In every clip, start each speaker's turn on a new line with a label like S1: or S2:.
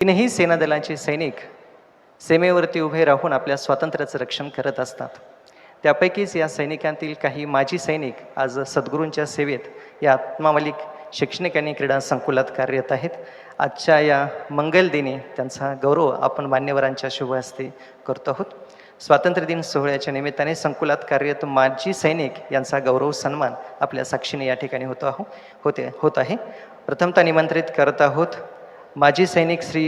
S1: तीनही सेना दलाचे सैनिक सीमेवरती उभे राहून आपल्या स्वातंत्र्याचं रक्षण करत असतात. त्यापैकीच या सैनिकांतील काही माजी सैनिक आज सद्गुरूंच्या सेवेत या आत्मामालिक शैक्षणिक आणि क्रीडा संकुलात कार्यरत आहेत. आजच्या या मंगल दिनी त्यांचा गौरव आपण मान्यवरांच्या शुभ हस्ते करतो आहोत. स्वातंत्र्य दिन सोहळ्याच्या निमित्ताने संकुलात कार्यरत माजी सैनिक यांचा गौरव सन्मान आपल्या साक्षीने या ठिकाणी होत आहे. प्रथमतः निमंत्रित करत आहोत माजी सैनिक श्री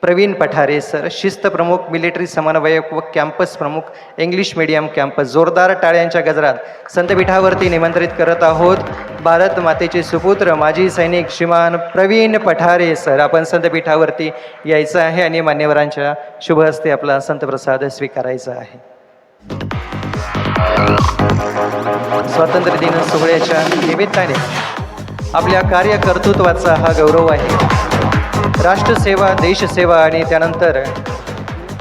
S1: प्रवीण पठारे सर, शिस्त प्रमुख, मिलिटरी समन्वयक व कॅम्पस प्रमुख, इंग्लिश मीडियम कॅम्पस. जोरदार टाळ्यांच्या गजरात संतपीठावरती निमंत्रित करत आहोत भारत मातेचे सुपुत्र माजी सैनिक श्रीमान प्रवीण पठारे सर. आपण संतपीठावरती यायचं आहे आणि मान्यवरांच्या शुभ हस्ते आपला संतप्रसाद स्वीकारायचा आहे. स्वातंत्र्य दिन सोहळ्याच्या निमित्ताने आपल्या कार्यकर्तृत्वाचा हा गौरव आहे. राष्ट्रसेवा, देशसेवा आणि त्यानंतर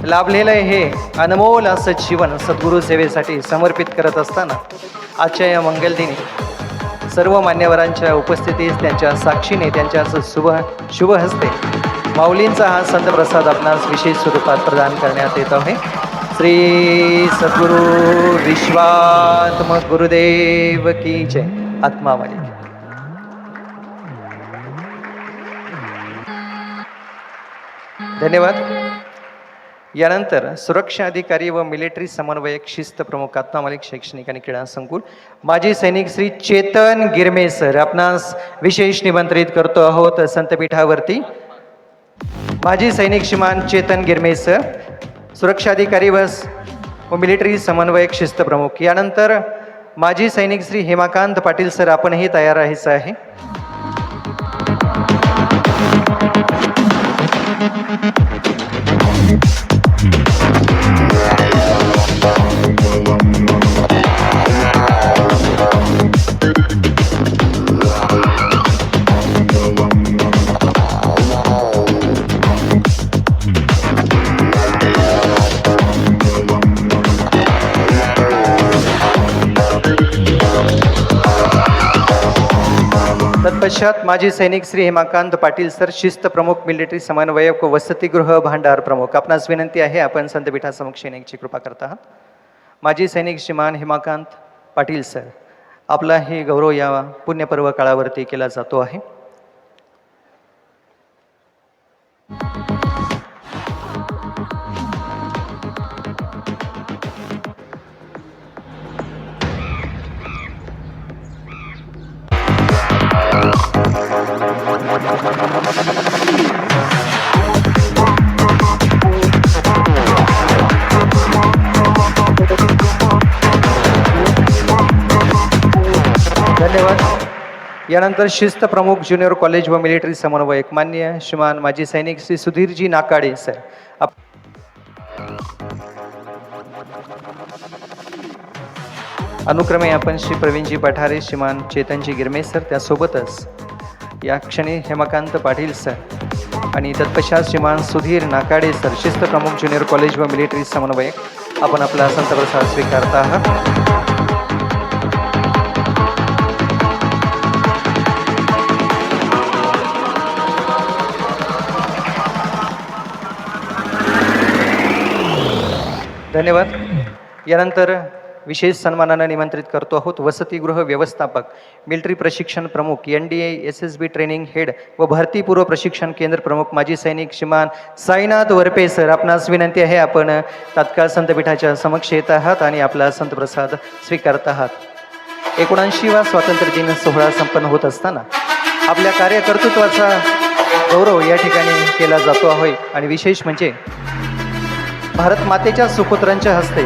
S1: लाभलेलं हे अनमोल असं जीवन सद्गुरू सेवेसाठी समर्पित करत असताना आजच्या या मंगलदिनी सर्व मान्यवरांच्या उपस्थितीत त्यांच्या साक्षीने त्यांच्या शुभ हस्ते माऊलींचा हा संतप्रसाद आपणास विशेष स्वरूपात प्रदान करण्यात येत आहे. श्री सद्गुरू विश्वात्मक गुरुदेव की जय. आत्मामालिक. धन्यवाद. यानंतर सुरक्षा अधिकारी व मिलिटरी समन्वयक, शिस्त प्रमुख, आत्मामालिक शैक्षणिक आणि क्रीडा संकुल माजी सैनिक श्री चेतन गिरमे सर आपणास विशेष निमंत्रित करतो आहोत संतपीठावरती. माजी सैनिक श्रीमान चेतन गिरमे सर, सुरक्षा अधिकारी व मिलिटरी समन्वयक, शिस्त प्रमुख. यानंतर माजी सैनिक श्री हेमाकांत पाटील सर, आपणही तयार राहायचं आहे. तत्पश्चात माजी सैनिक श्री हेमाकांत पाटील सर, शिस्त प्रमुख, मिलिटरी समन्वयक व वसतिगृह भांडार प्रमुख. आपणास विनंती आहे आपण संतपीठासमक्ष येण्याची कृपा करता आहात. माजी सैनिक श्रीमान हेमाकांत पाटील सर, आपला हे गौरव या पुण्यपर्व काळावरती केला जातो आहे. धन्यवाद. यानंतर शिस्त प्रमुख, ज्युनियर कॉलेज व मिलिटरी समन्वयक मान्य श्रीमान माजी सैनिक श्री सुधीरजी नाकाडे सर. अनुक्रमे आपण श्री प्रवीणजी पठारे, श्रीमान चेतनजी गिरमे सर, त्यासोबतच या क्षणी हेमाकांत पाटील सर आणि तत्पश्चात श्रीमान सुधीर नाकाडे सर, शिस्त प्रमुख, ज्युनियर कॉलेज व मिलिटरी समन्वयक, आपण आपला संतप्रसाद स्वीकारता आहात. धन्यवाद. यानंतर विशेष सन्मानानं निमंत्रित करतो आहोत वसतिगृह व्यवस्थापक, मिलिटरी प्रशिक्षण प्रमुख, NDA SSB ट्रेनिंग हेड व भरतीपूर्व प्रशिक्षण केंद्र प्रमुख माजी सैनिक श्रीमान साईनाथ वरपे सर. आपणास विनंती आहे आपण तात्काळ संतपीठाच्या समक्ष येत आहात आणि आपला संतप्रसाद स्वीकारत आहात. 79वा स्वातंत्र्य दिन सोहळा संपन्न होत असताना आपल्या कार्यकर्तृत्वाचा गौरव या ठिकाणी केला जातो आहे आणि विशेष म्हणजे भारत मातेच्या सुपुत्रांच्या हस्ते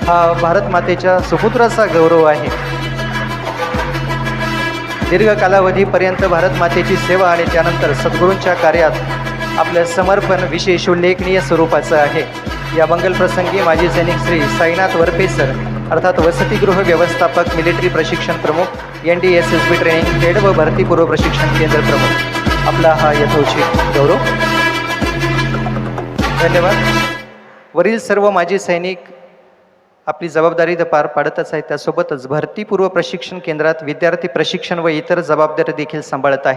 S1: हा भारत मातेच्या सुपुत्राचा गौरव आहे. दीर्घ कालावधीपर्यंत भारत मातेची सेवा आणि त्यानंतर सद्गुरूंच्या कार्यात आपलं समर्पण विशेष उल्लेखनीय स्वरूपाचं आहे. या मंगलप्रसंगी माजी सैनिक श्री साईनाथ वरपे सर अर्थात वसतिगृह व्यवस्थापक, मिलिटरी प्रशिक्षण प्रमुख, NDA SSB ट्रेनिंग हेड व भरतीपूर्व प्रशिक्षण केंद्र प्रमुख, आपला हा यथोचित गौरव. धन्यवाद. वरील सर्व माजी सैनिक आपली जबाबदारी तर पार पाडतच आहे, त्यासोबतच भरतीपूर्व प्रशिक्षण केंद्रात विद्यार्थी प्रशिक्षण व इतर जबाबदारी देखील सांभाळत आहे.